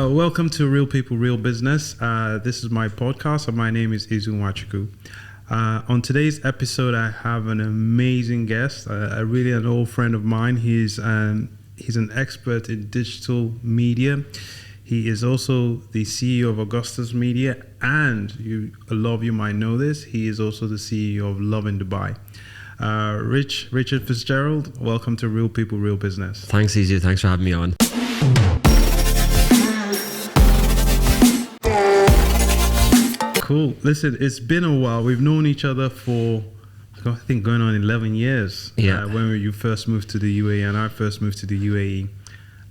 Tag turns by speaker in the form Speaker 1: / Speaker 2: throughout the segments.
Speaker 1: Welcome to Real People, Real Business. This is my podcast, and my name is Izu Nwachukwu. On today's episode, I have an amazing guest, really an old friend of mine. He's an expert in digital media. He is also the CEO of Augustus Media, and a lot of you might know this, he is also the CEO of Lovin Dubai. Richard Fitzgerald, welcome to Real People, Real Business.
Speaker 2: Thanks, Izu. Thanks for having me on.
Speaker 1: Cool. Listen, it's been a while. We've known each other for, I think, going on 11 years.
Speaker 2: Yeah.
Speaker 1: When you first moved to the UAE and I first moved to the UAE.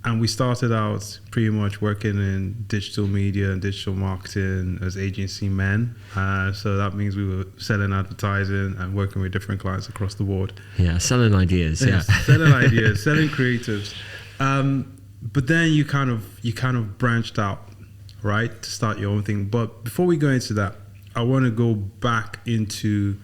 Speaker 1: And we started out pretty much working in digital media and digital marketing as agency men. So that means we were selling advertising and working with different clients across the board.
Speaker 2: Yeah, selling ideas. Yeah.
Speaker 1: Selling ideas, selling creatives. But then you kind of branched out, right, to start your own thing. But before we go into that, I want to go back into,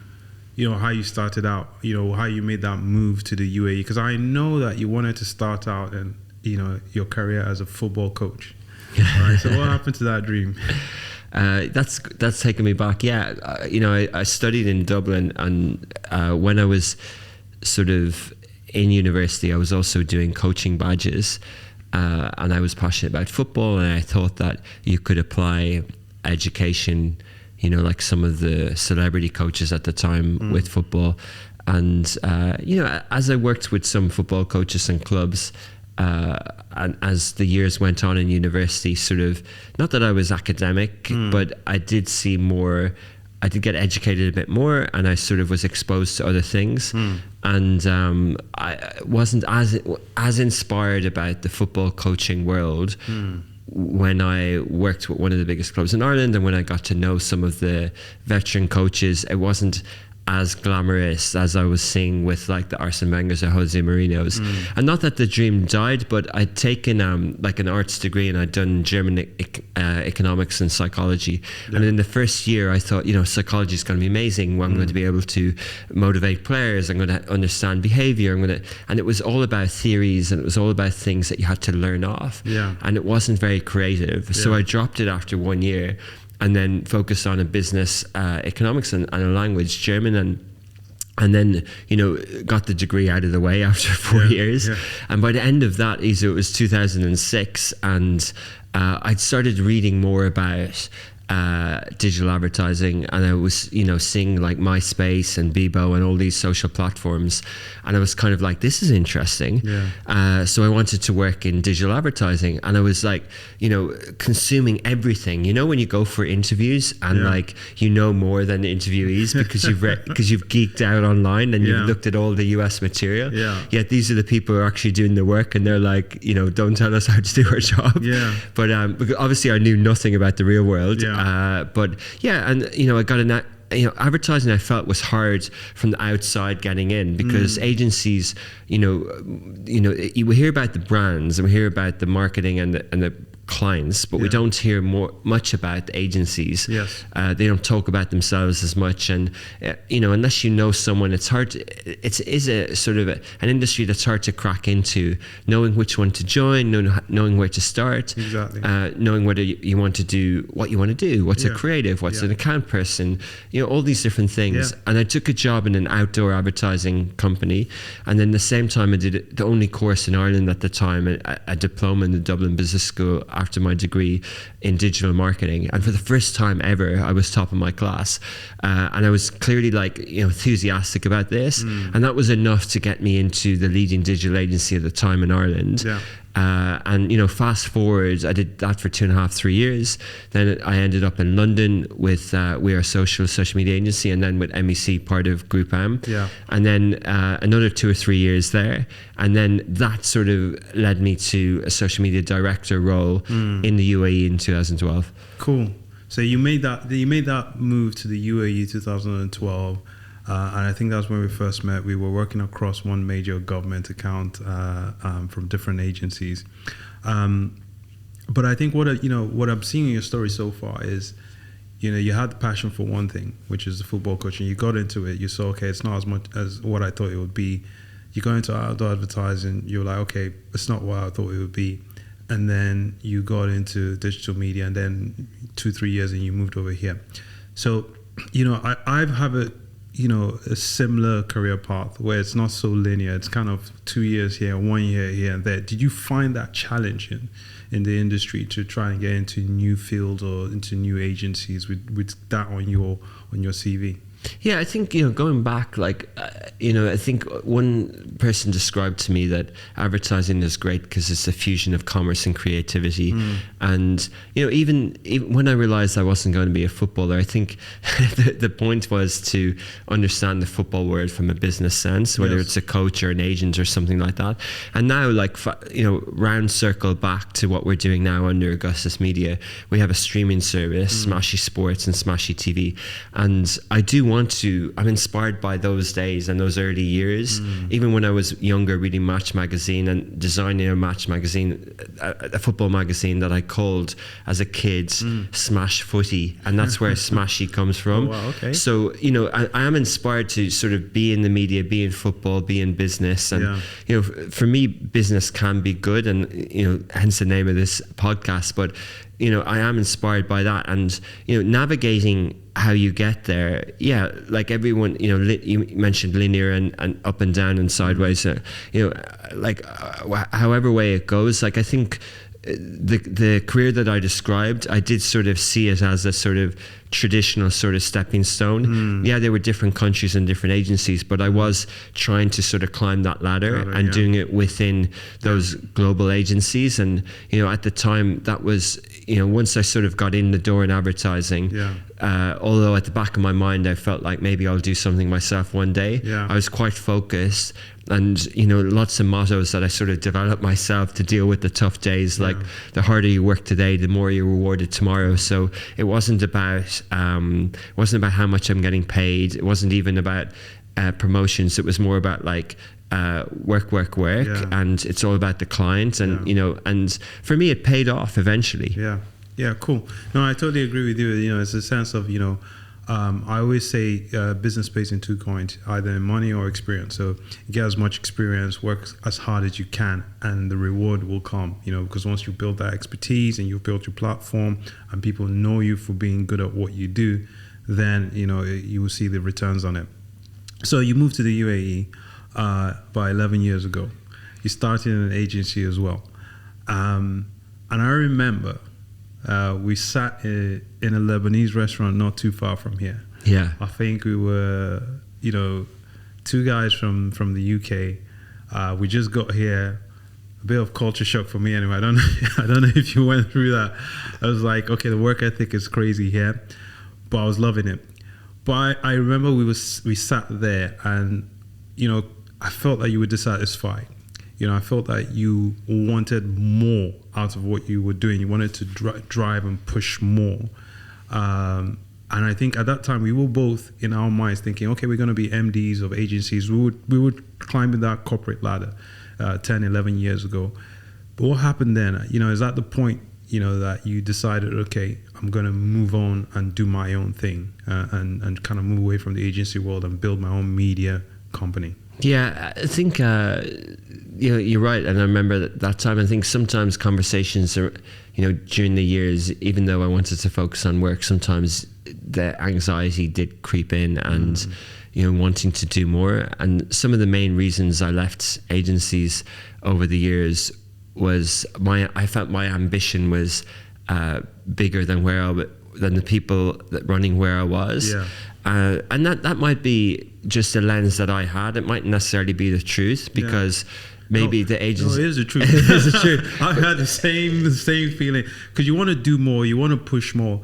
Speaker 1: how you started out, how you made that move to the UAE. Because I know that you wanted to start out and your career as a football coach. Right. So what happened to that dream?
Speaker 2: That's taken me back. Yeah. I studied in Dublin, and when I was sort of in university, I was also doing coaching badges, and I was passionate about football, and I thought that you could apply education, like some of the celebrity coaches at the time with football. And, as I worked with some football coaches and clubs, and as the years went on in university, sort of, not that I was academic, but I did get educated a bit more, and I sort of was exposed to other things. And I wasn't as inspired about the football coaching world when I worked with one of the biggest clubs in Ireland, and when I got to know some of the veteran coaches. It wasn't as glamorous as I was seeing with like the Arsene Wenger's or Jose Mourinho's. And not that the dream died, but I'd taken like an arts degree, and I'd done German economics and psychology. Yeah. And in the first year I thought, psychology is going to be amazing. I'm going to be able to motivate players. I'm going to understand behavior. And it was all about theories, and it was all about things that you had to learn off. Yeah. And it wasn't very creative. So I dropped it after 1 year, and then focused on a business, economics and a language, German, and then, got the degree out of the way after 4 years. Yeah. And by the end of that, it was 2006, and I'd started reading more about digital advertising, and I was, seeing like MySpace and Bebo and all these social platforms, and I was kind of like, this is interesting. Yeah. So I wanted to work in digital advertising, and I was like, consuming everything. When you go for interviews and like, more than the interviewees because you've geeked out online and you've looked at all the US material. Yeah. Yet these are the people who are actually doing the work, and they're like, don't tell us how to do our job. Yeah. But because obviously I knew nothing about the real world. Yeah. But yeah, and I got advertising I felt was hard from the outside getting in, because agencies, we hear about the brands and we hear about the marketing and the clients, but we don't hear much about the agencies. Yes. They don't talk about themselves as much, and unless you know someone, it's hard. It is a sort of an industry that's hard to crack into. Knowing which one to join, knowing where to start, exactly. Knowing whether you want to do what you want to do, what's a creative, what's an account person, all these different things. Yeah. And I took a job in an outdoor advertising company, and then the same time I did the only course in Ireland at the time, a diploma in the Dublin Business School after my degree in digital marketing. And for the first time ever, I was top of my class, and I was clearly like enthusiastic about this, and that was enough to get me into the leading digital agency at the time in Ireland. Yeah. And fast forward, I did that for 2.5-3 years. Then I ended up in London with We Are social media agency, and then with MEC, part of Group M. Yeah. And then another 2 or 3 years there, and then that sort of led me to a social media director role in the UAE in 2012.
Speaker 1: Cool. So you made that move to the UAE 2012. And I think that's when we first met. We were working across one major government account from different agencies. But I think what I'm seeing in your story so far is, you had the passion for one thing, which is the football coaching. You got into it. You saw, okay, it's not as much as what I thought it would be. You got into outdoor advertising. You were like, okay, it's not what I thought it would be. and then you got into digital media, and then 2-3 years and you moved over here. So, I have a similar career path where it's not so linear. It's kind of 2 years here, 1 year here and there. Did you find that challenge in the industry to try and get into new fields or into new agencies with that on your CV?
Speaker 2: Yeah, I think, going back, I think one person described to me that advertising is great because it's a fusion of commerce and creativity. And, even when I realized I wasn't going to be a footballer, I think the point was to understand the football world from a business sense, whether it's a coach or an agent or something like that. And now, round circle back to what we're doing now under Augustus Media, we have a streaming service, Smashy Sports and Smashy TV. And I do I'm inspired by those days and those early years. Even when I was younger, reading Match magazine and designing a Match magazine, a football magazine that I called as a kid Smash Footy, and that's where Smashy comes from.
Speaker 1: Oh, wow, okay.
Speaker 2: So I am inspired to sort of be in the media, be in football, be in business, and for me, business can be good, and hence the name of this podcast. But I am inspired by that, and navigating how you get there. Yeah, like everyone, you mentioned linear and up and down and sideways. However way it goes. I think the career that I described, I did sort of see it as a sort of traditional sort of stepping stone. Yeah, there were different countries and different agencies, but I was trying to sort of climb that ladder and doing it within those global agencies. And at the time, that was once I sort of got in the door in advertising, although at the back of my mind I felt like maybe I'll do something myself one day, I was quite focused. And lots of mottos that I sort of developed myself to deal with the tough days, like the harder you work today, the more you're rewarded tomorrow. So it wasn't about how much I'm getting paid. It wasn't even about promotions. It was more about work, and it's all about the client. And and for me, it paid off eventually.
Speaker 1: Yeah, cool. No, I totally agree with you. It's a sense of I always say business pays in two coins, either in money or experience. So get as much experience, work as hard as you can, and the reward will come, because once you build that expertise and you've built your platform and people know you for being good at what you do, then, you will see the returns on it. So you moved to the UAE by 11 years ago. You started in an agency as well. And I remember we sat in a Lebanese restaurant not too far from here.
Speaker 2: Yeah.
Speaker 1: I think we were, two guys from the UK. We just got here. A bit of culture shock for me anyway. I don't know if you went through that. I was like, okay, the work ethic is crazy here, but I was loving it. But I remember we sat there, and I felt that you were dissatisfied. I felt that you wanted more out of what you were doing. You wanted to drive and push more. And I think at that time we were both in our minds thinking, okay, we're going to be MDs of agencies. We would climb that corporate ladder 10, 11 years ago. But what happened then? Is that the point, that you decided, okay, I'm going to move on and do my own thing and kind of move away from the agency world and build my own media company?
Speaker 2: Yeah, I think you're right, and I remember that time. I think sometimes conversations are, during the years, even though I wanted to focus on work, sometimes the anxiety did creep in, and wanting to do more. And some of the main reasons I left agencies over the years was I felt my ambition was bigger than than the people running where I was.
Speaker 1: Yeah.
Speaker 2: And that might be just a lens that I had. It might necessarily be the truth, because maybe the agency...
Speaker 1: No, it is the truth. It is the truth. I had the same feeling, because you want to do more, you want to push more,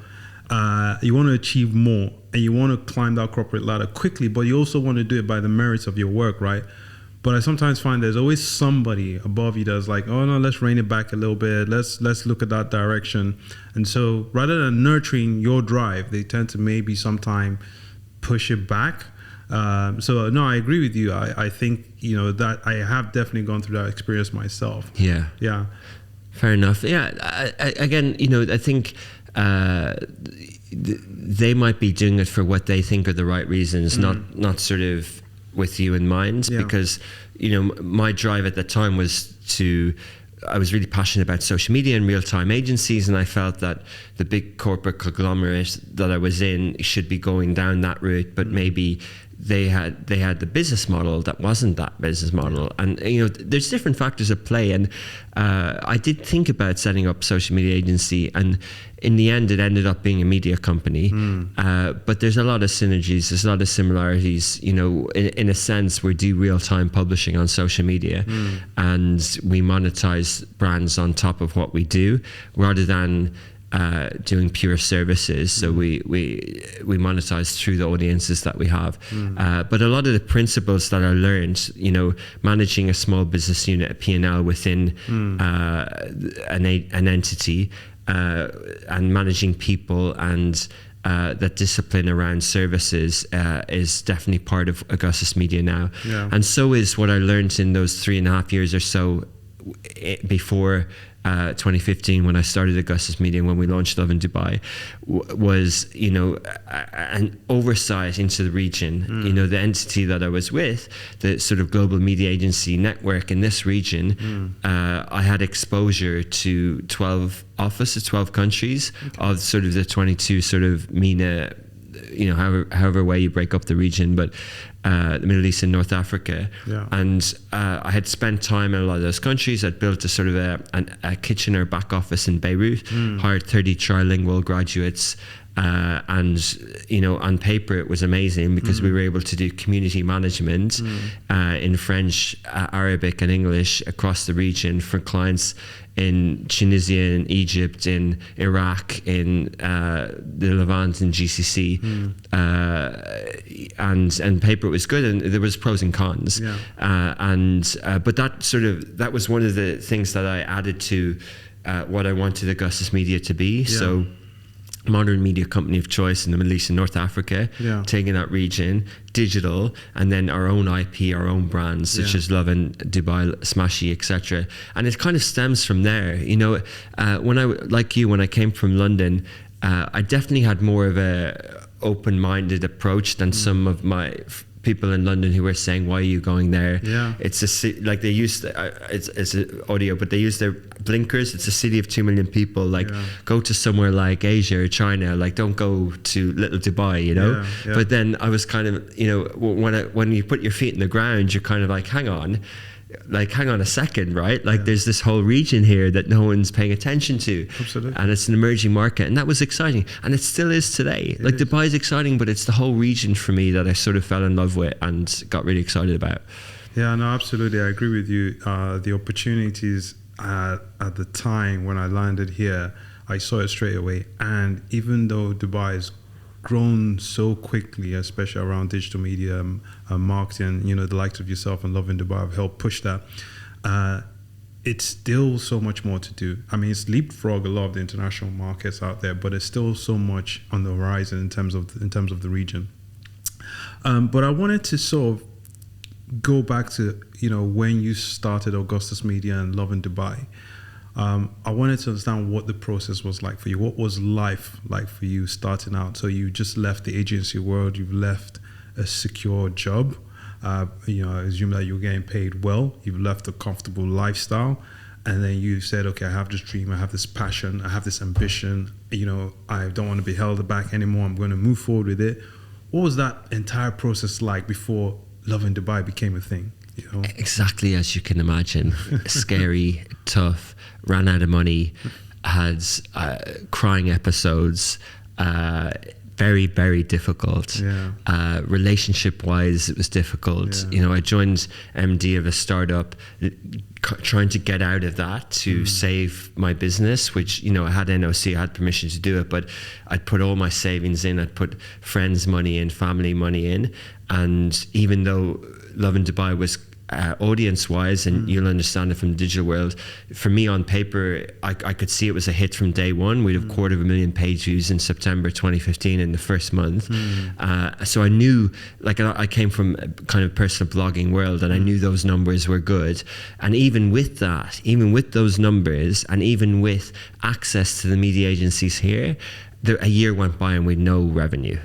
Speaker 1: you want to achieve more, and you want to climb that corporate ladder quickly, but you also want to do it by the merits of your work, right? But I sometimes find there's always somebody above you that's like, oh no, let's rein it back a little bit. Let's look at that direction. And so rather than nurturing your drive, they tend to maybe sometime push it back. So no, I agree with you. I think, that I have definitely gone through that experience myself.
Speaker 2: Yeah.
Speaker 1: Yeah.
Speaker 2: Fair enough. Yeah. Again, I think they might be doing it for what they think are the right reasons, not sort of with you in mind, because my drive at the time was to I was really passionate about social media and real-time agencies, and I felt that the big corporate conglomerate that I was in should be going down that route, but maybe they had the business model that wasn't that business model. And there's different factors at play, and I did think about setting up social media agency, and in the end it ended up being a media company. But there's a lot of synergies, there's a lot of similarities. In a sense, we do real-time publishing on social media, and we monetize brands on top of what we do rather than doing pure services. So we monetize through the audiences that we have. But a lot of the principles that I learned, managing a small business unit, a P&L within an entity, and managing people, and that discipline around services is definitely part of Augustus Media now. And so is what I learned in those 3.5 years or so before 2015, when I started Augustus Media and when we launched Lovin Dubai, was an oversight into the region. The entity that I was with, the sort of global media agency network in this region, I had exposure to 12 offices, 12 countries of sort of the 22 sort of MENA, however way you break up the region, but the Middle East and North Africa. And I had spent time in a lot of those countries. I'd built a sort of a kitchen or back office in Beirut, hired 30 trilingual graduates, and on paper it was amazing because we were able to do community management in French, Arabic and English across the region for clients in Tunisia, in Egypt, in Iraq, in the Levant, in GCC, and paper was good, and there was pros and cons, but that was one of the things that I added to what I wanted Augustus Media to be. So modern media company of choice in the Middle East and North Africa, taking that region, digital, and then our own IP, our own brands, such as Lovin Dubai, Smashy, etc. And it kind of stems from there. When I came from London, I definitely had more of a open-minded approach than some of my people in London who were saying, why are you going there? It's they use it's audio, but they use their blinkers. It's a city of 2 million people. Go to somewhere like Asia or China. Don't go to little Dubai, But then I was kind of, when you put your feet in the ground, you're kind of like, hang on a second, right? There's this whole region here that no one's paying attention to.
Speaker 1: Absolutely.
Speaker 2: And it's an emerging market, and that was exciting, and it still is today. Dubai is exciting, but it's the whole region for me that I sort of fell in love with and got really excited about.
Speaker 1: Yeah, no, absolutely, I agree with you. The opportunities at the time when I landed here, I saw it straight away. And even though Dubai is grown so quickly, especially around digital media marketing, the likes of yourself and Lovin Dubai have helped push that. It's still so much more to do. I mean, it's leapfrog a lot of the international markets out there, but there's still so much on the horizon in terms of the region. But I wanted to sort of go back to when you started Augustus Media and Lovin Dubai. I wanted to understand what the process was like for you. What was life like for you starting out? So you just left the agency world, you've left a secure job, I assume that you're getting paid well, you've left a comfortable lifestyle, and then you said, okay, I have this dream, I have this passion, I have this ambition, I don't want to be held back anymore, I'm going to move forward with it. What was that entire process like before Lovin Dubai became a thing?
Speaker 2: Exactly as you can imagine. Scary, tough, ran out of money, had crying episodes, very, very difficult. Relationship wise, it was difficult. I joined MD of a startup, trying to get out of that to save my business, which I had NOC, I had permission to do it, but I'd put all my savings in, I'd put friends' money in, family money in, and even though Lovin Dubai was audience-wise, and you'll understand it from the digital world, for me on paper, I could see it was a hit from day one. We'd have 250,000 page views in September 2015 in the first month. So I knew, I came from a kind of personal blogging world, and I knew those numbers were good. And even with that, even with those numbers, and even with access to the media agencies here, a year went by and we had no revenue.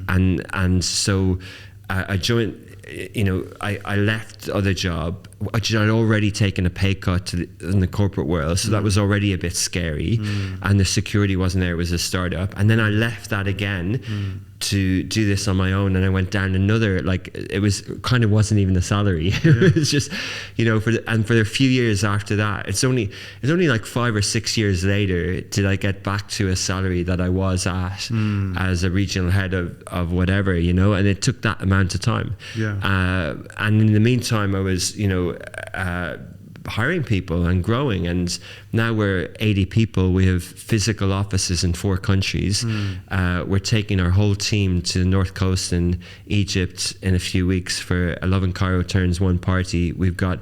Speaker 2: And so I joined. I left the other job. I'd already taken a pay cut in the corporate world, so that was already a bit scary, and the security wasn't there. It was a startup, and then I left that again to do this on my own, and I went down another. Like, it was kind of wasn't even a salary. It was just, for a few years after that, it's only like 5 or 6 years later did I get back to a salary that I was at as a regional head of whatever, and it took that amount of time. And in the meantime, I was, hiring people and growing, and now we're 80 people. We have physical offices in 4 countries. We're taking our whole team to the North Coast in Egypt in a few weeks for a Lovin Cairo Turns 1 party. We've got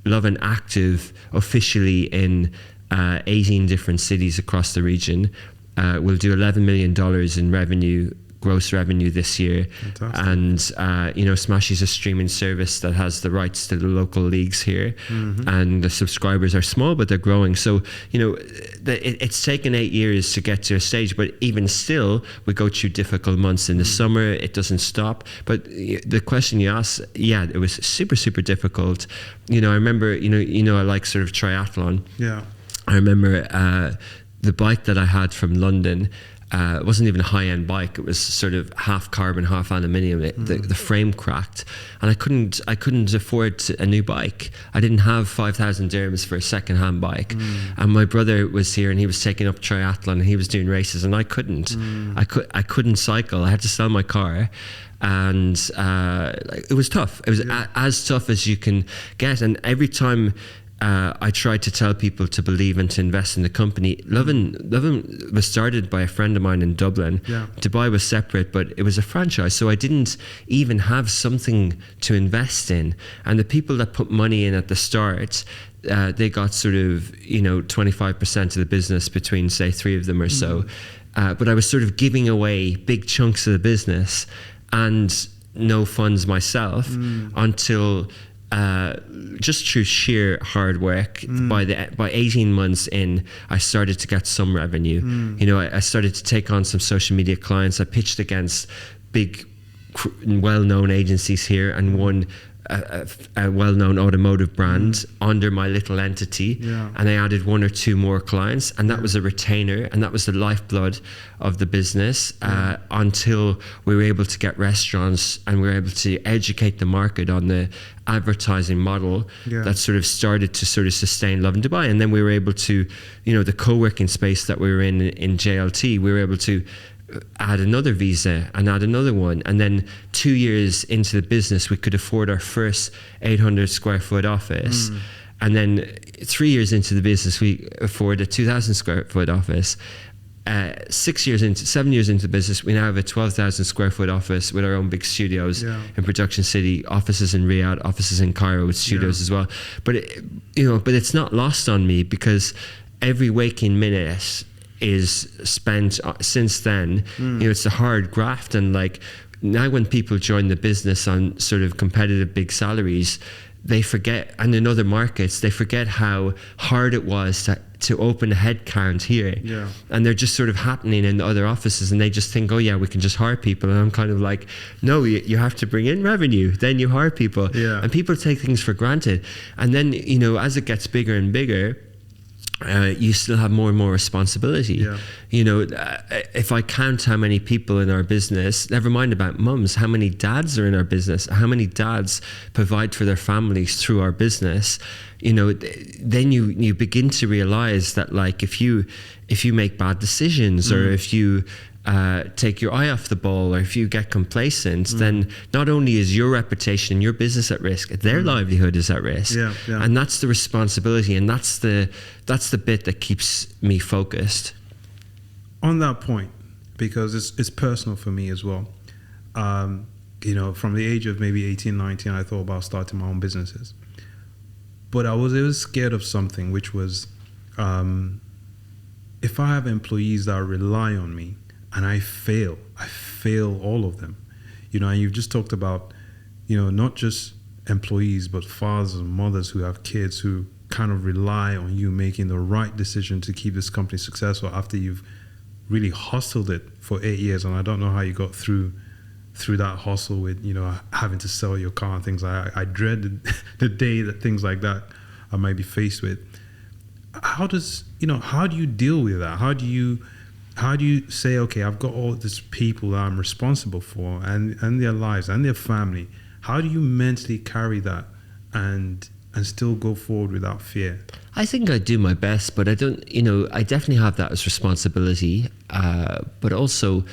Speaker 2: Lovin active officially in 18 different cities across the region. We'll do $11 million in gross revenue this year. Fantastic. And Smash is a streaming service that has the rights to the local leagues here, and the subscribers are small, but they're growing. So it's taken 8 years to get to a stage, but even still we go through difficult months in the summer. It doesn't stop. But the question you asked, it was super difficult. I remember I like sort of triathlon. I remember the bike that I had from London. It wasn't even a high-end bike. It was sort of half carbon, half aluminium. The frame cracked, and I couldn't afford a new bike. I didn't have 5,000 dirhams for a second-hand bike. And my brother was here, and he was taking up triathlon, and he was doing races, and I couldn't. I couldn't cycle. I had to sell my car. And it was tough. It was as tough as you can get. And every time I tried to tell people to believe and to invest in the company. Lovin was started by a friend of mine in Dublin. Dubai was separate, but it was a franchise, so I didn't even have something to invest in. And the people that put money in at the start, they got sort of 25% of the business between, say, 3 of them or so. But I was sort of giving away big chunks of the business and no funds myself until just through sheer hard work. By 18 months in, I started to get some revenue. I started to take on some social media clients. I pitched against big, well-known agencies here and won a well-known automotive brand under my little entity, and I added 1 or 2 more clients, and that was a retainer, and that was the lifeblood of the business until we were able to get restaurants, and we were able to educate the market on the advertising model that sort of started to sort of sustain Lovin Dubai. And then we were able to, the co-working space that we were in JLT, we were able to add another visa and add another one, and then 2 years into the business we could afford our first 800 square foot office, and then 3 years into the business we afford a 2,000 square foot office. 7 years into the business, we now have a 12,000 square foot office with our own big studios in Production City, offices in Riyadh, offices in Cairo with studios as well. But but it's not lost on me, because every waking minute is spent since then. It's a hard graft, and like now when people join the business on sort of competitive big salaries, they forget, and in other markets they forget how hard it was to open a head count here, and they're just sort of happening in the other offices, and they just think, oh yeah, we can just hire people. And I'm kind of like, no, you have to bring in revenue, then you hire people. And people take things for granted, and then as it gets bigger and bigger, you still have more and more responsibility. If I count how many people in our business, never mind about mums, how many dads are in our business, how many dads provide for their families through our business, then you begin to realize that, like, if you make bad decisions, or if you take your eye off the ball, or if you get complacent, then not only is your reputation, your business at risk, their livelihood is at risk. And that's the responsibility, and that's the bit that keeps me focused.
Speaker 1: On that point, because it's personal for me as well. From the age of maybe 18, 19, I thought about starting my own businesses. But I was scared of something, which was if I have employees that rely on me, and I fail all of them. And you've just talked about, not just employees, but fathers and mothers who have kids who kind of rely on you making the right decision to keep this company successful after you've really hustled it for 8 years. And I don't know how you got through through that hustle with, having to sell your car and things like that. I dread the day that things like that I might be faced with. How do you deal with that? How do you say, okay, I've got all these people that I'm responsible for and their lives and their family. How do you mentally carry that and still go forward without fear?
Speaker 2: I think I do my best, but I don't, I definitely have that as responsibility. But also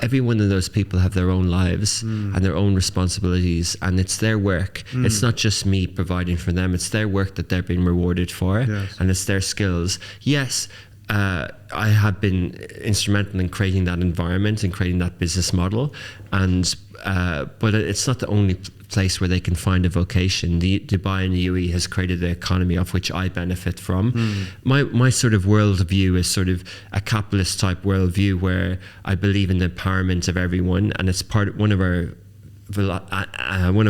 Speaker 2: every one of those people have their own lives and their own responsibilities, and it's their work. It's not just me providing for them. It's their work that they're being rewarded for, and it's their skills. Yes, I have been instrumental in creating that environment and creating that business model, but it's not the only place where they can find a vocation. Dubai and the UAE has created the economy of which I benefit from. My sort of worldview is sort of a capitalist type worldview where I believe in the empowerment of everyone, and it's one of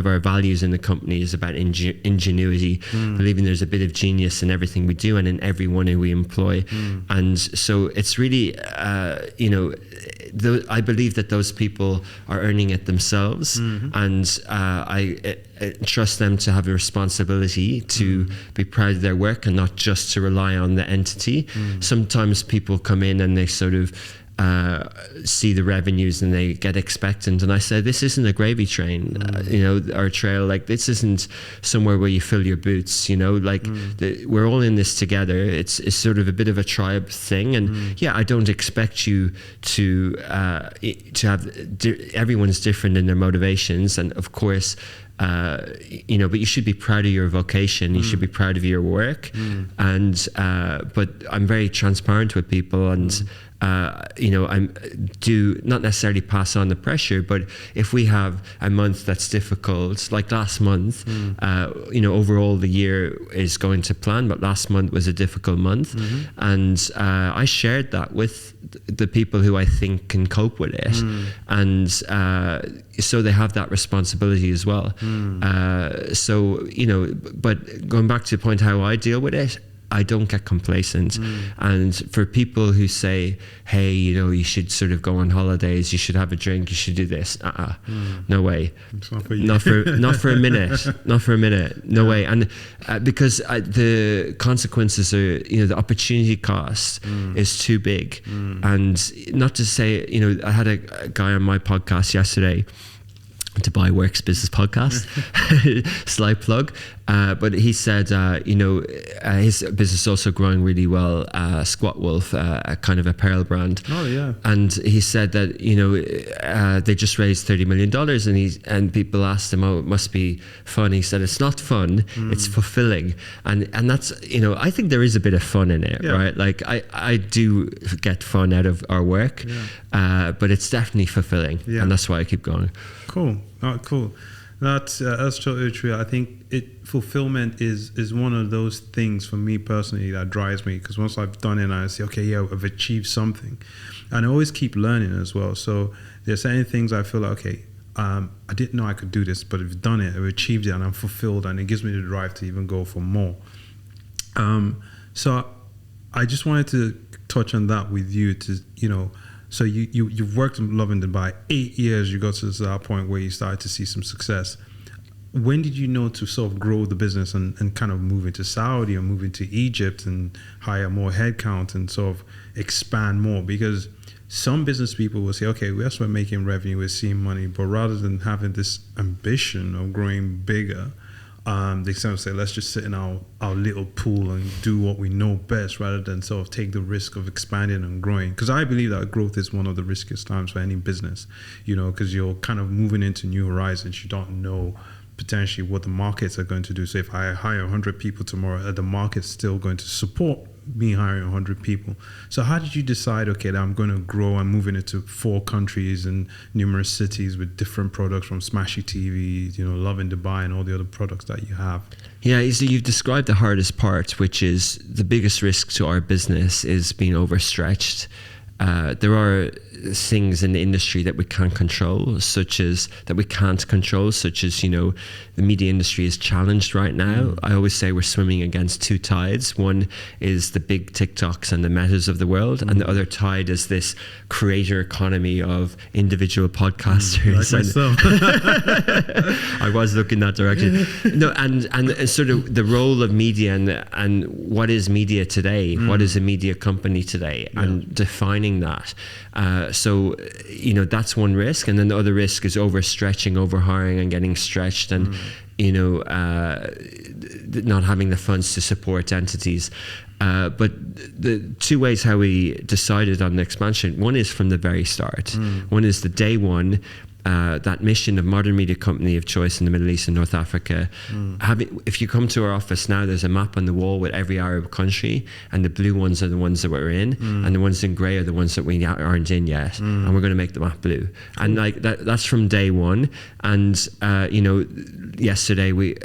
Speaker 2: our values in the company is about ingenuity, believing there's a bit of genius in everything we do and in everyone who we employ. And so it's really, I believe that those people are earning it themselves, and I trust them to have a responsibility to be proud of their work and not just to rely on the entity. Sometimes people come in and they sort of see the revenues and they get expectant, and I say, this isn't a gravy train, or a trail. Like, this isn't somewhere where you fill your boots, we're all in this together. It's sort of a bit of a tribe thing, and I don't expect you to have everyone's different in their motivations, and of course but you should be proud of your vocation. You should be proud of your work, and but I'm very transparent with people, and I do not necessarily pass on the pressure, but if we have a month that's difficult, like last month, overall the year is going to plan, but last month was a difficult month, and I shared that with the people who I think can cope with it, and so they have that responsibility as well. But going back to the point how I deal with it, I don't get complacent. And for people who say, hey, you should sort of go on holidays, you should have a drink, you should do this. No way.
Speaker 1: It's not for you.
Speaker 2: Not for a minute. Not for a minute. No way. And because the consequences are, the opportunity cost is too big. And not to say, I had a guy on my podcast yesterday, Dubai Works Business Podcast, slight plug, but he said, his business is also growing really well, Squat Wolf, a kind of apparel brand.
Speaker 1: Oh yeah.
Speaker 2: And he said that, they just raised $30 million, and people asked him, oh, it must be fun. He said, it's not fun, it's fulfilling. And that's, I think there is a bit of fun in it, right? Like I do get fun out of our work, but it's definitely fulfilling, and that's why I keep going.
Speaker 1: Cool. Oh, cool. That's totally true. I think fulfillment is one of those things for me personally that drives me, because once I've done it and I say, okay, I've achieved something, and I always keep learning as well. So there's certain things I feel like, okay, I didn't know I could do this, but I've done it, I've achieved it, and I'm fulfilled, and it gives me the drive to even go for more. So I just wanted to touch on that with you to, so you've worked in Lovin Dubai 8 years. You got to that point where you started to see some success. When did you know to sort of grow the business and kind of move into Saudi or move into Egypt and hire more headcount and sort of expand more? Because some business people will say, okay, we're making revenue, we're seeing money, but rather than having this ambition of growing bigger, they sort of say, let's just sit in our little pool and do what we know best, rather than sort of take the risk of expanding and growing. Because I believe that growth is one of the riskiest times for any business, because you're kind of moving into new horizons. You don't know potentially what the markets are going to do. So if I hire 100 people tomorrow, are the market's still going to support me hiring 100 people? So how did you decide, okay, that I'm going to grow and moving into 4 countries and numerous cities with different products, from Smashy TV, Lovin Dubai, and all the other products that you have?
Speaker 2: Yeah, so you've described the hardest part, which is the biggest risk to our business is being overstretched. There are things in the industry that we can't control, such as you know, the media industry is challenged right now. I always say we're swimming against two tides. One is the big TikToks and the Metas of the world, and the other tide is this creator economy of individual podcasters.
Speaker 1: Like myself.
Speaker 2: I was looking that direction. No, and sort of the role of media and what is media today? What is a media company today? And defining that. So, you know, that's one risk. And then the other risk is overstretching, overhiring and getting stretched and, you know, not having the funds to support entities. But the two ways how we decided on the expansion, one is from the very start. One is the day one, that mission of modern media company of choice in the Middle East and North Africa. If you come to our office now, there's a map on the wall with every Arab country, and the blue ones are the ones that we're in, and the ones in grey are the ones that we aren't in yet, and we're going to make the map blue. And like that's from day one. And you know, yesterday we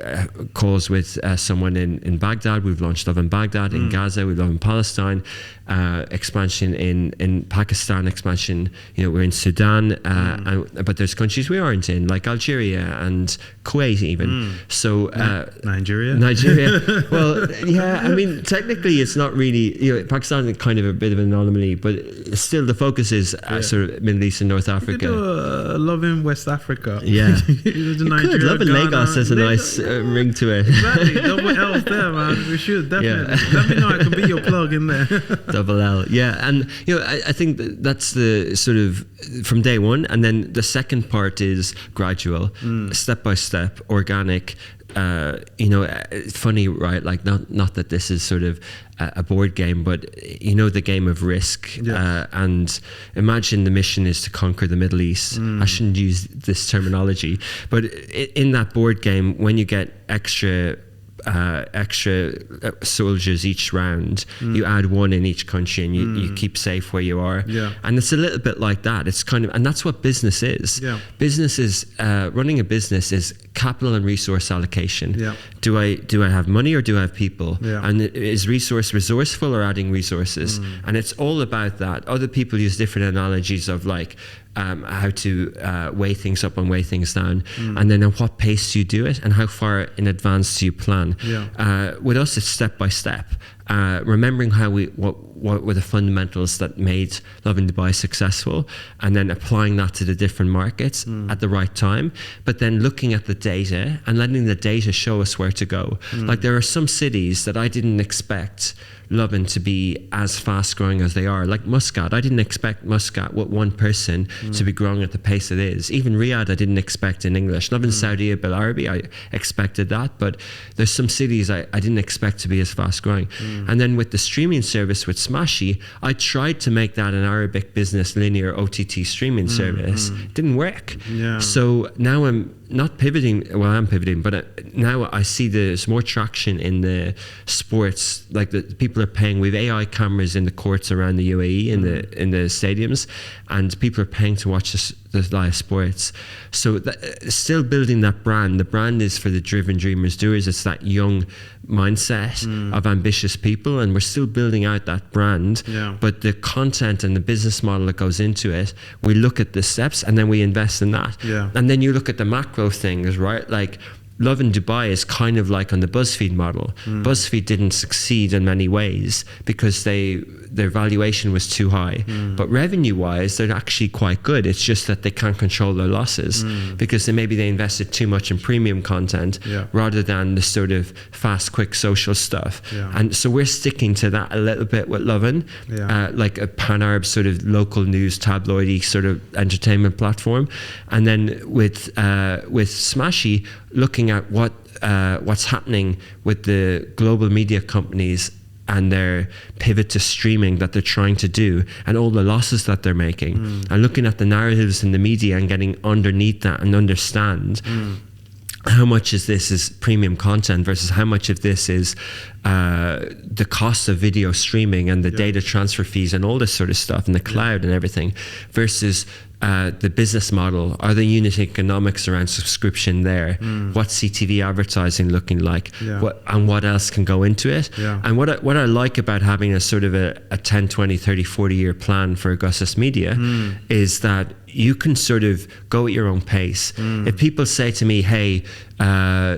Speaker 2: calls with someone in Baghdad. We've launched Lovin Baghdad. In Gaza, we've Lovin Palestine. Expansion in Pakistan, expansion, you know, we're in Sudan, but there's countries we aren't in, like Algeria and Kuwait even. So
Speaker 1: Nigeria.
Speaker 2: Well, yeah, I mean, technically it's not really, you know, Pakistan is kind of a bit of an anomaly, but still the focus is sort of Middle East and North Africa.
Speaker 1: You could do Lovin West Africa.
Speaker 2: Yeah.
Speaker 1: Nigeria,
Speaker 2: Lovin Lagos has a nice ring to it.
Speaker 1: Exactly. Double L's there, man. We should definitely. Yeah. Let me know. I can be your plug in there.
Speaker 2: Double L, yeah. And you know, I think that's the sort of from day one, and then the second part is gradual, step by step, organic. You know, funny, right? Like not that this is sort of a board game, but you know, the game of risk. And imagine the mission is to conquer the Middle East. I shouldn't use this terminology, but in that board game, when you get extra soldiers each round, you add one in each country, and you keep safe where you are. And it's a little bit like that. It's kind of, and that's what business is. Business is running a business is capital and resource allocation. Do I have money or do I have people? And is resourceful or adding resources? And it's all about that. Other people use different analogies of like how to weigh things up and weigh things down, and then at what pace do you do it, and how far in advance do you plan? With us, it's step by step. Remembering what were the fundamentals that made Lovin Dubai successful, and then applying that to the different markets at the right time, but then looking at the data and letting the data show us where to go. Like there are some cities that I didn't expect Lovin to be as fast growing as they are, like Muscat. I didn't expect Muscat with one person to be growing at the pace it is. Even Riyadh I didn't expect in English. Lovin Saudi Bil Arabi, I expected that, but there's some cities I didn't expect to be as fast growing. And then with the streaming service with Smashy, I tried to make that an Arabic business linear OTT streaming service. It didn't work. So now I'm not pivoting, well I'm pivoting, but now I see there's more traction in the sports, like the people are paying. We have AI cameras in the courts around the UAE in the stadiums, and people are paying to watch the live sports. So still building that brand. The brand is for the driven dreamers, doers. It's that young mindset of ambitious people, and we're still building out that brand. But the content and the business model that goes into it, we look at the steps and then we invest in that. And then you look at the macro things, right? Like Lovin Dubai is kind of like on the BuzzFeed model. BuzzFeed didn't succeed in many ways because their valuation was too high. But revenue-wise, they're actually quite good. It's just that they can't control their losses because maybe they invested too much in premium content rather than the sort of fast, quick social stuff. And so we're sticking to that a little bit with Lovin, like a pan-Arab sort of local news tabloidy sort of entertainment platform. And then with Smashy, looking at what's happening with the global media companies and their pivot to streaming that they're trying to do, and all the losses that they're making, and looking at the narratives in the media and getting underneath that and understand how much is this is premium content versus how much of this is the cost of video streaming and the data transfer fees and all this sort of stuff and the cloud and everything versus the business model. Are the unit economics around subscription there? What's CTV advertising looking like? What else can go into it? And what I like about having a sort of a 10, 20, 30, 40 year plan for Augustus Media is that you can sort of go at your own pace. If people say to me, hey,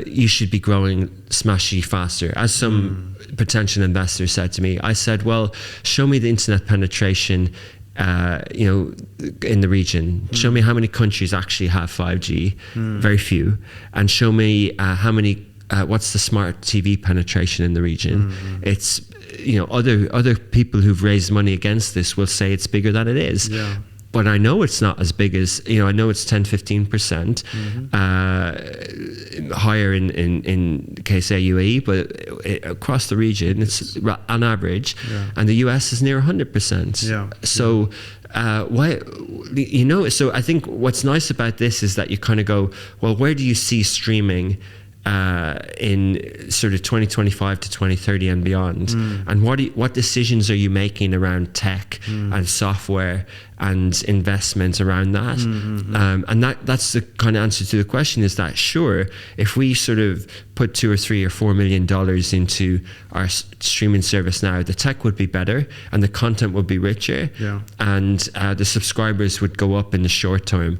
Speaker 2: you should be growing smashy faster, as some potential investors said to me, I said, well, show me the internet penetration in the region. Show me how many countries actually have 5G, very few, and show me how many, what's the smart TV penetration in the region. It's, other people who've raised money against this will say it's bigger than it is. But I know it's not as big as, I know it's 10, 15% higher in case UAE, but across the region, it's on average, and the US is near 100%. So why, so I think what's nice about this is that you kind of go, well, where do you see streaming in sort of 2025 to 2030 and beyond, and what decisions are you making around tech and software and investment around that? And that's the kind of answer to the question, is that sure, if we sort of put $2 or $3 or $4 million into our streaming service now, the tech would be better and the content would be richer, and the subscribers would go up in the short term,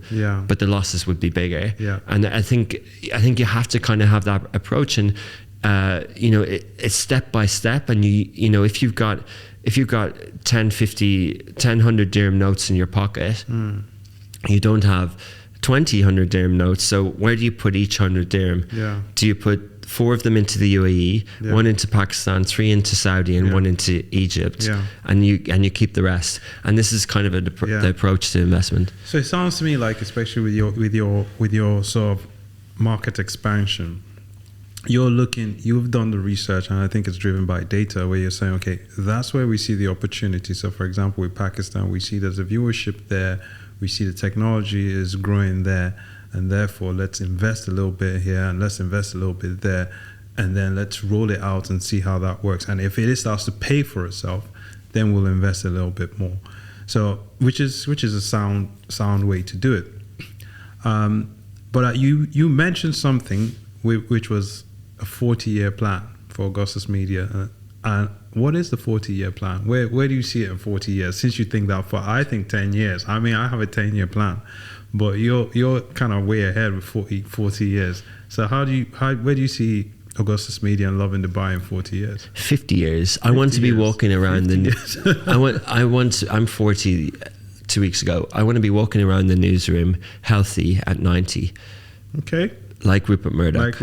Speaker 2: but the losses would be bigger. And I think you have to kind of have that approach, and it's step by step. And if you've got 10, 50, 100 dirham notes in your pocket, you don't have 100 dirham notes. So where do you put each 100 dirham? Do you put 4 of them into the UAE, 1 into Pakistan, 3 into Saudi, and 1 into Egypt, and you keep the rest? And this is kind of the approach to investment.
Speaker 1: So it sounds to me like, especially with your sort of market expansion, you've done the research, and I think it's driven by data, where you're saying, okay, that's where we see the opportunity. So for example, with Pakistan, we see there's a viewership there, we see the technology is growing there, and therefore let's invest a little bit here and let's invest a little bit there, and then let's roll it out and see how that works. And if it starts to pay for itself, then we'll invest a little bit more. So which is a sound way to do it. But you mentioned something which was a 40-year plan for Augustus Media. And what is the 40-year plan? Where do you see it in 40 years? Since you think that far, I think 10 years. I mean, I have a 10-year plan, but you're kind of way ahead with 40 years. So where do you see Augustus Media and Lovin Dubai in 40 years?
Speaker 2: 50 years. I want to be walking around I'm 40 2 weeks ago. I want to be walking around the newsroom healthy at 90.
Speaker 1: Okay.
Speaker 2: Like Rupert Murdoch.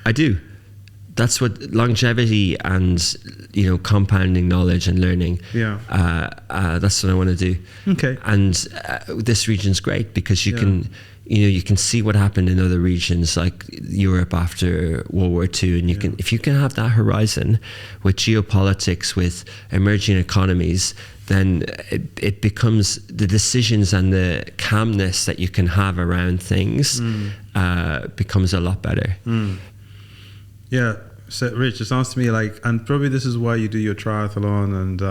Speaker 2: I do. That's what longevity and compounding knowledge and learning. That's what I want to do.
Speaker 1: Okay.
Speaker 2: And this region's great because you can see what happened in other regions like Europe after World War II, and if you can have that horizon with geopolitics, with emerging economies, then it becomes the decisions and the calmness that you can have around things becomes a lot better.
Speaker 1: Yeah, so Rich, it sounds to me like, and probably this is why you do your triathlon and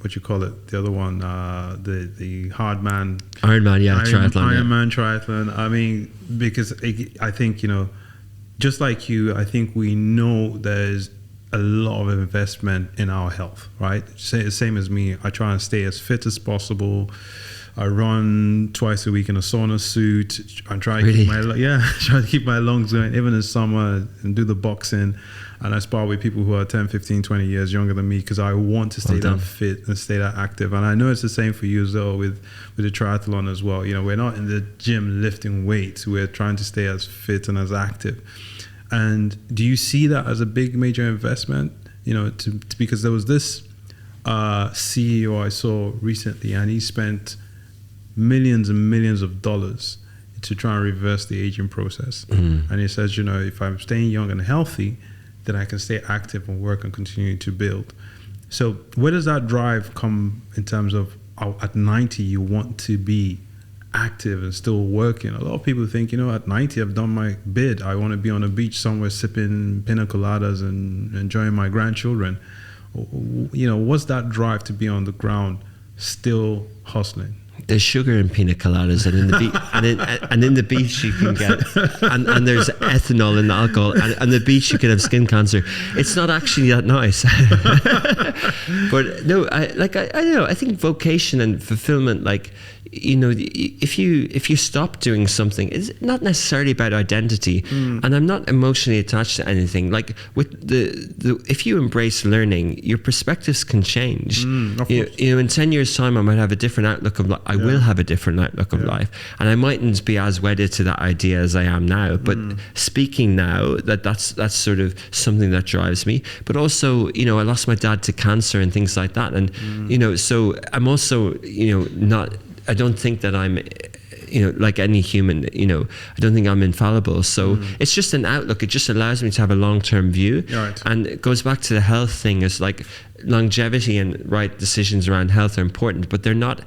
Speaker 1: what you call it, the other one, the Ironman triathlon. I mean, because I think, just like you, I think we know there's a lot of investment in our health, right? Same as me. I try and stay as fit as possible. I run twice a week in a sauna suit. I try to keep my lungs going, even in summer, and do the boxing. And I spar with people who are 10, 15, 20 years younger than me because I want to stay that fit and stay that active. And I know it's the same for you as well with the triathlon as well. We're not in the gym lifting weights. We're trying to stay as fit and as active. And do you see that as a big major investment? Because there was this CEO I saw recently, and he spent millions and millions of dollars to try and reverse the aging process. And he says, if I'm staying young and healthy, then I can stay active and work and continue to build. So where does that drive come in terms of at 90 you want to be active and still working. A lot of people think, at 90 I've done my bid. I want to be on a beach somewhere sipping pina coladas and enjoying my grandchildren. What's that drive to be on the ground still hustling?
Speaker 2: There's sugar in pina coladas, and in the and in the beach you can get, and there's ethanol in the alcohol, and on the beach you can have skin cancer. It's not actually that nice. But no, I don't know. I think vocation and fulfillment, if you stop doing something, it's not necessarily about identity. And I'm not emotionally attached to anything. Like with if you embrace learning, your perspectives can change. In 10 years' time, I might have a different outlook of life. I will have a different outlook of life, and I mightn't be as wedded to that idea as I am now. But speaking now, that's sort of something that drives me. But also, I lost my dad to cancer and things like that, and so I'm also, not. I don't think that I'm, like any human, I don't think I'm infallible. So it's just an outlook. It just allows me to have a long-term view. Right. And it goes back to the health thing. Is like longevity and right decisions around health are important, but they're not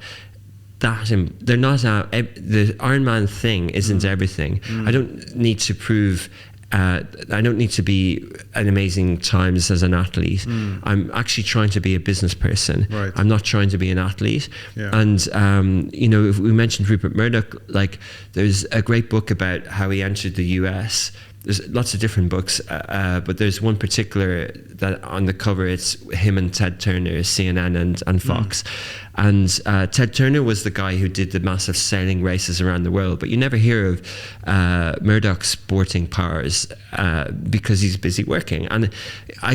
Speaker 2: they're not the Ironman thing isn't everything. I don't need to prove I don't need to be an amazing times as an athlete. I'm actually trying to be a business person. Right. I'm not trying to be an athlete. Yeah. And if we mentioned Rupert Murdoch, there's a great book about how he entered the US. There's lots of different books, but there's one particular that on the cover, it's him and Ted Turner, CNN and Fox. And Ted Turner was the guy who did the massive sailing races around the world, but you never hear of Murdoch's sporting powers because he's busy working. And I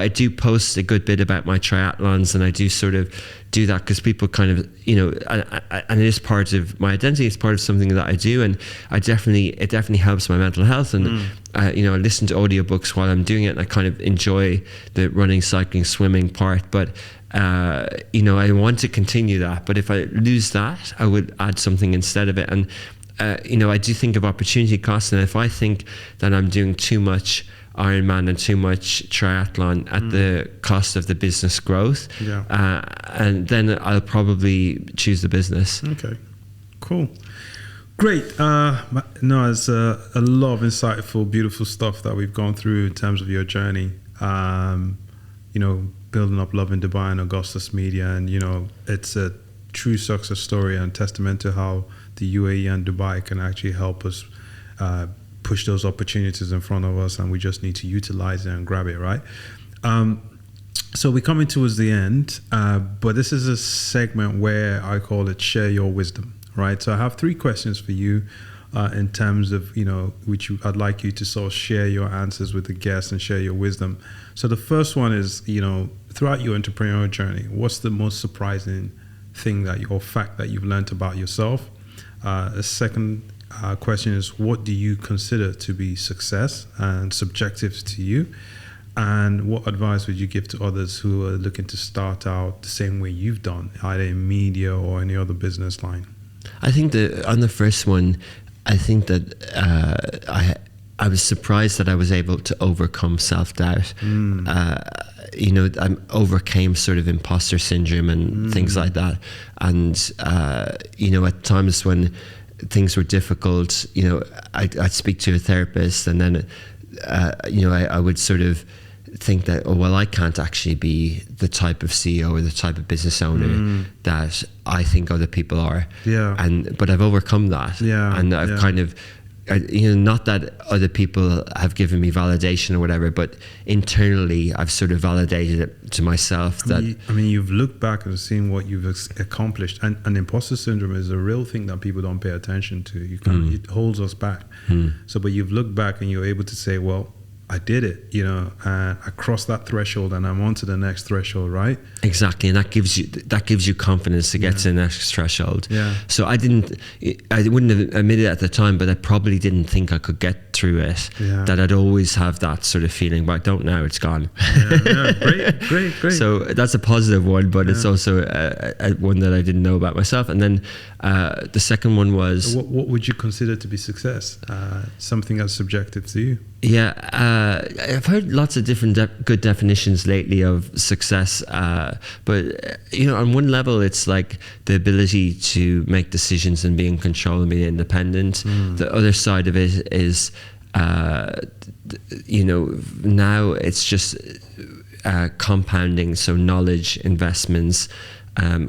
Speaker 2: do post a good bit about my triathlons, and I do sort of do that because people kind of, and it is part of my identity. It's part of something that I do, and it definitely helps my mental health. And I listen to audiobooks while I'm doing it, and I kind of enjoy the running, cycling, swimming part. But I want to continue that. But if I lose that, I would add something instead of it. And I do think of opportunity cost, and if I think that I'm doing too much Ironman and too much triathlon at the cost of the business growth, and then I'll probably choose the business.
Speaker 1: Okay, cool, great. It's a lot of insightful, beautiful stuff that we've gone through in terms of your journey. Building up Lovin Dubai and Augustus Media, and it's a true success story and testament to how the UAE and Dubai can actually help us push those opportunities in front of us, and we just need to utilize it and grab it, right? So we're coming towards the end, but this is a segment where I call it Share Your Wisdom, right? So I have 3 questions for you in terms of, I'd like you to sort of share your answers with the guests and share your wisdom. So the first one is, throughout your entrepreneurial journey, what's the most surprising thing or fact that you've learned about yourself? The second question is, what do you consider to be success and subjective to you? And what advice would you give to others who are looking to start out the same way you've done, either in media or any other business line?
Speaker 2: I think that on the first one, I think that I was surprised that I was able to overcome self-doubt. I overcame sort of imposter syndrome and things like that. And, at times when things were difficult, I'd speak to a therapist, and then, I would sort of think that, I can't actually be the type of CEO or the type of business owner that I think other people are. Yeah. But I've overcome that. Yeah. And I've kind of, not that other people have given me validation or whatever, but internally I've sort of validated it to myself that...
Speaker 1: you've looked back and seen what you've accomplished, and imposter syndrome is a real thing that people don't pay attention to. It holds us back. But you've looked back and you're able to say, well, I did it, and I crossed that threshold and I'm on to the next threshold, right?
Speaker 2: Exactly, and that gives you confidence to get to the next threshold. Yeah. So I wouldn't have admitted it at the time, but I probably didn't think I could get through it,
Speaker 1: Yeah.
Speaker 2: that I'd always have that sort of feeling, but I don't now, it's gone.
Speaker 1: Great.
Speaker 2: So that's a positive one, but it's also a one that I didn't know about myself. And then the second one was...
Speaker 1: What would you consider to be success? Something that's subjective to you.
Speaker 2: Yeah, I've heard lots of different good definitions lately of success, but on one level it's like the ability to make decisions and be in control and be independent. The other side of it is now it's just compounding, so knowledge, investments,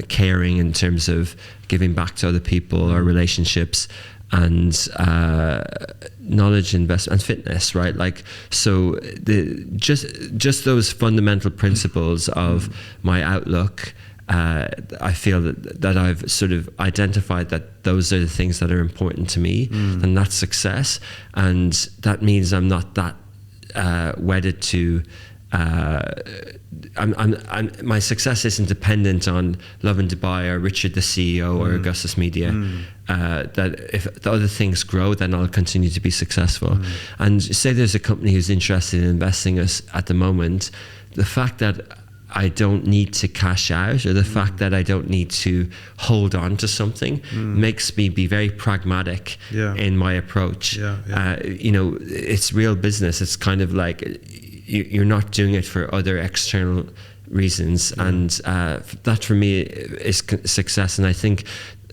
Speaker 2: caring in terms of giving back to other people or relationships, and knowledge, investment, and fitness, right? Like, so just those fundamental principles of my outlook, I feel that I've sort of identified that those are the things that are important to me, and that's success. And that means I'm not that wedded to my success isn't dependent on Lovin Dubai or Richard the CEO or Augustus Media. That if the other things grow, then I'll continue to be successful. And say there's a company who's interested in investing us at the moment, the fact that I don't need to cash out, or the fact that I don't need to hold on to something, makes me be very pragmatic in my approach. It's real business. It's kind of like you're not doing it for other external reasons, and that for me is success. And I think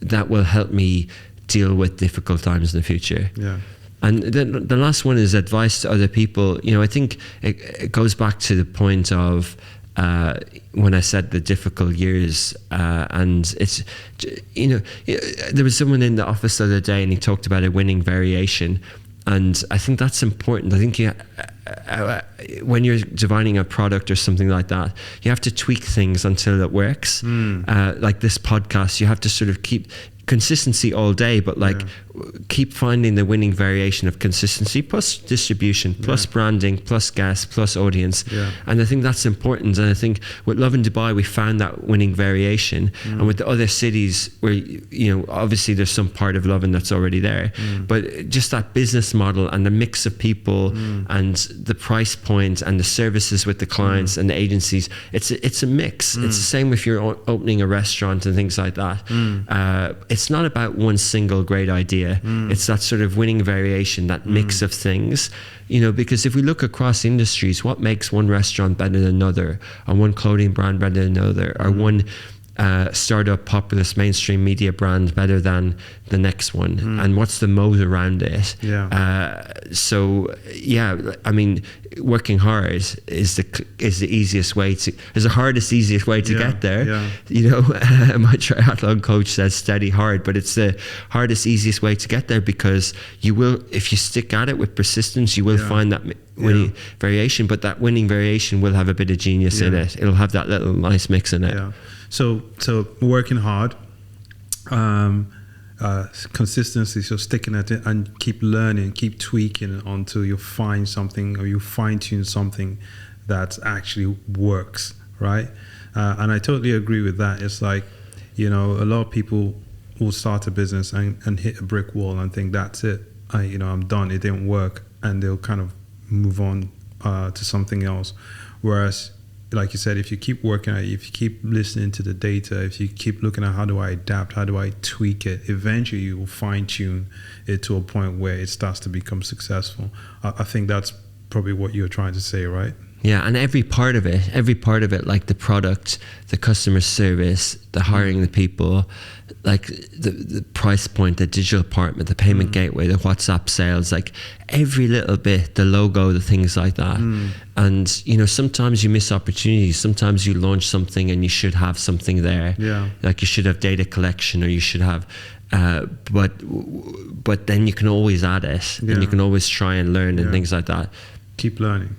Speaker 2: that will help me deal with difficult times in the future. And then the last one is advice to other people. I think it goes back to the point of when I said the difficult years, and it's, there was someone in the office the other day and he talked about a winning variation. And I think that's important. I think when you're designing a product or something like that, you have to tweak things until it works. Like this podcast, you have to sort of keep consistency all day, but keep finding the winning variation of consistency plus distribution plus branding plus guests plus audience. And I think that's important. And I think with Lovin Dubai we found that winning variation, and with the other cities where obviously there's some part of Lovin that's already there, but just that business model and the mix of people and the price point and the services with the clients and the agencies, it's a mix. It's the same if you're opening a restaurant and things like that. It's not about one single great idea. It's that sort of winning variation, that mix of things, because if we look across industries, what makes one restaurant better than another, or one clothing brand better than another, or one startup populist mainstream media brand better than the next one, and what's the moat around it? I mean, working hard is the easiest way to, is the easiest way to get there. My triathlon coach says steady hard, but it's the easiest way to get there, because you will, if you stick at it with persistence, you will find that winning variation, but that winning variation will have a bit of genius in it. It'll have that little nice mix in it.
Speaker 1: So working hard, consistency, so sticking at it and keep learning, keep tweaking until you find something, or you fine tune something that actually works, right? And I totally agree with that. It's like, a lot of people will start a business and hit a brick wall and think that's it. I'm done. It didn't work, and they'll kind of move on to something else. Whereas, like you said, if you keep working at it, if you keep listening to the data, if you keep looking at how do I adapt, how do I tweak it, eventually you will fine tune it to a point where it starts to become successful. I think that's probably what you're trying to say, right?
Speaker 2: Yeah, and every part of it, like the product, the customer service, the hiring the people, like the price point, the digital part, the payment gateway, the WhatsApp sales, like every little bit, the logo, the things like that. And sometimes you miss opportunities. Sometimes you launch something and you should have something there. Like you should have data collection, or you should have but then you can always add it, and you can always try and learn and things like that.
Speaker 1: Keep learning.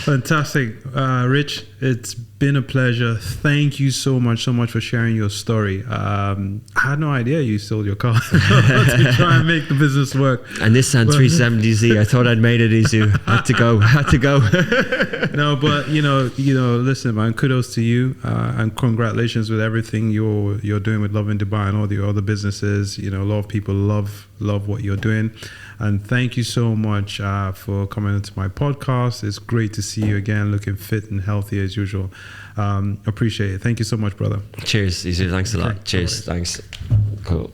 Speaker 1: Fantastic. Rich, It's been a pleasure. Thank you so much for sharing your story. I had no idea you sold your car to try and make the business work.
Speaker 2: And this Nissan 370Z, I thought I'd made it easy. Had to go.
Speaker 1: No, but listen, man, kudos to you, and congratulations with everything you're doing with Lovin Dubai and all the other businesses. A lot of people love what you're doing. And thank you so much for coming into my podcast. It's great to see you again, looking fit and healthy as usual. Appreciate it. Thank you so much, brother.
Speaker 2: Cheers, Izu. Thanks a lot. Cheers. Thanks. Cool.